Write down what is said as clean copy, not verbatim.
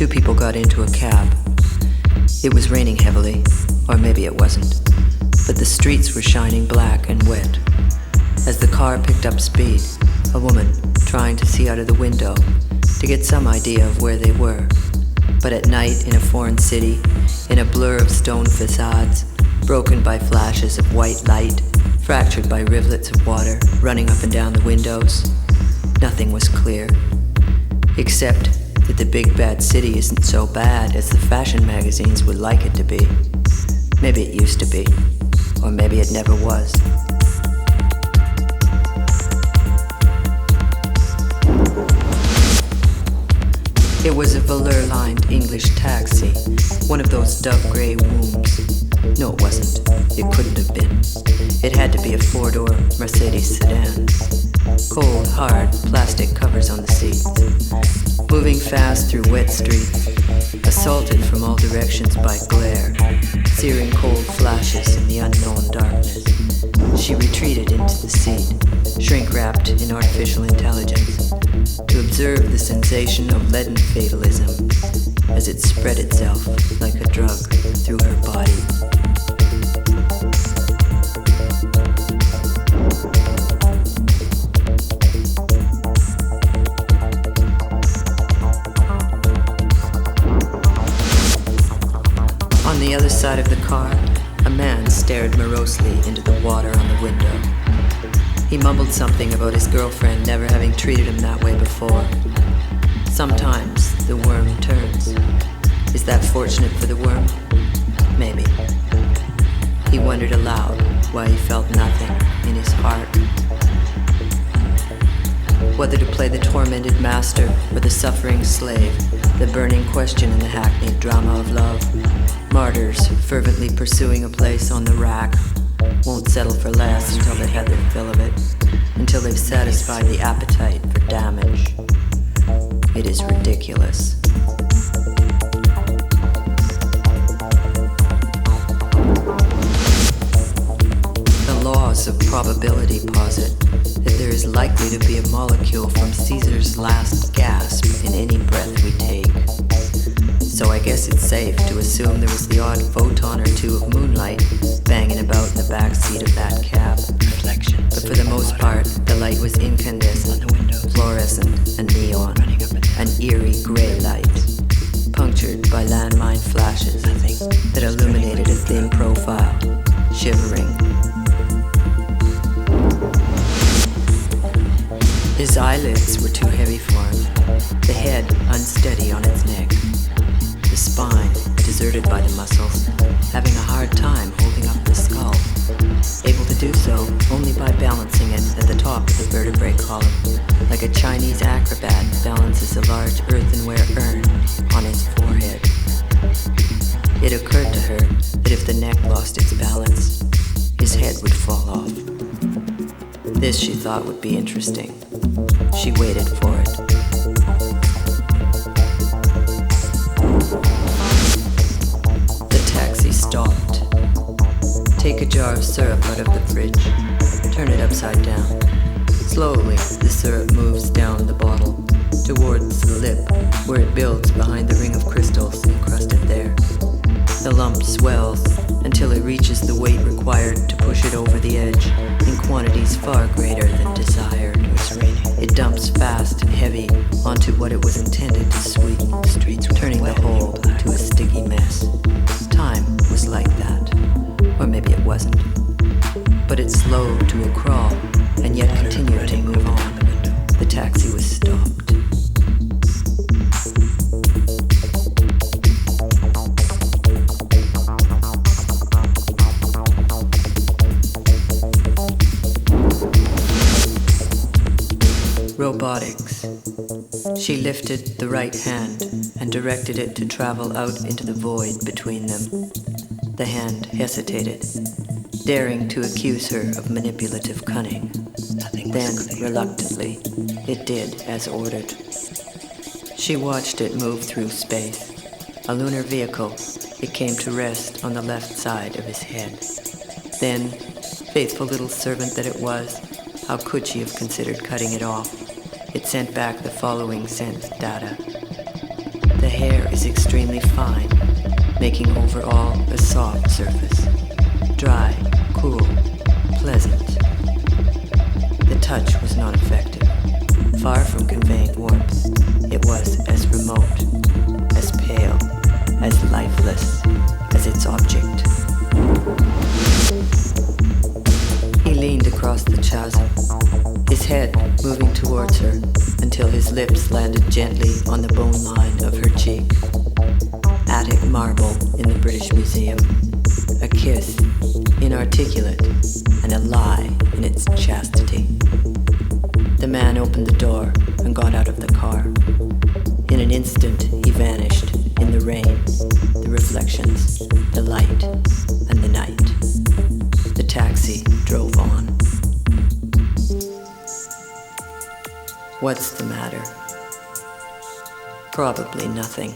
Two people got into a cab. It was raining heavily, or maybe it wasn't, but the streets were shining black and wet. As the car picked up speed, a woman trying to see out of the window to get some idea of where they were. But at night in a foreign city, in a blur of stone facades, broken by flashes of white light, fractured by rivulets of water running up and down the windows, nothing was clear, except that the big bad city isn't so bad as the fashion magazines would like it to be. Maybe it used to be, or maybe it never was. It was a velour-lined English taxi, one of those dove-gray wombs. No, it wasn't. It couldn't have been. It had to be a four-door Mercedes sedan. Cold, hard plastic covers on the seats. Moving fast through wet streets, assaulted from all directions by glare, searing cold flashes in the unknown darkness. She retreated into the seat, shrink-wrapped in artificial intelligence, to observe the sensation of leaden fatalism as it spread itself like a drug through her body. On the other side of the car, a man stared morosely into the water on the window. He mumbled something about his girlfriend never having treated him that way before. Sometimes the worm turns. Is that fortunate for the worm? Maybe. He wondered aloud why he felt nothing in his heart. Whether to play the tormented master or the suffering slave, the burning question in the hackneyed drama of love. Martyrs fervently pursuing a place on the rack won't settle for less until they've had their fill of it, until they've satisfied the appetite for damage. It is ridiculous. The laws of probability posit that there is likely to be a molecule from Caesar's last gasp in any breath we take. So I guess it's safe to assume there was the odd photon or two of moonlight banging about in the back seat of that cab. But for the most part, the light was incandescent, fluorescent, and neon, an eerie gray light, punctured by landmine flashes that illuminated a thin profile, shivering. His eyelids were too heavy for him, the head unsteady on its neck, the spine deserted by the muscles, having a hard time holding up the skull, able to do so only by balancing it at the top of the vertebrae column, like a Chinese acrobat balances a large earthenware urn on his forehead. It occurred to her that if the neck lost its balance, his head would fall off. This, she thought, would be interesting. She waited for it. The taxi stopped. Take a jar of syrup out of the fridge. Turn it upside down. Slowly, the syrup moves down the bottle towards the lip, where it builds behind the ring of crystals encrusted there. The lump swells until it reaches the weight required to push it over the edge in quantities far greater than desired. It dumps fast and heavy onto what it was intended to sweeten, turning the whole to a sticky mess. Time was like that, or maybe it wasn't. But it slowed to a crawl and yet continued to move on. The taxi was stopped. Robotics. She lifted the right hand and directed it to travel out into the void between them. The hand hesitated, daring to accuse her of manipulative cunning. Then, reluctantly, it did as ordered. She watched it move through space. A lunar vehicle, it came to rest on the left side of his head. Then, faithful little servant that it was, how could she have considered cutting it off? It sent back the following sense data. The hair is extremely fine, making overall a soft surface. Dry, cool, pleasant. The touch was not effective. Far from conveying warmth, it was as remote, as pale, as lifeless as its object. He leaned across the chasm, his head moving towards her until his lips landed gently on the bone line of her cheek. Attic marble in the British Museum. A kiss, inarticulate, and a lie in its chastity. The man opened the door and got out of the car. In an instant, he vanished in the rain, the reflections, the light, and the night. The taxi drove on. What's the matter? Probably nothing.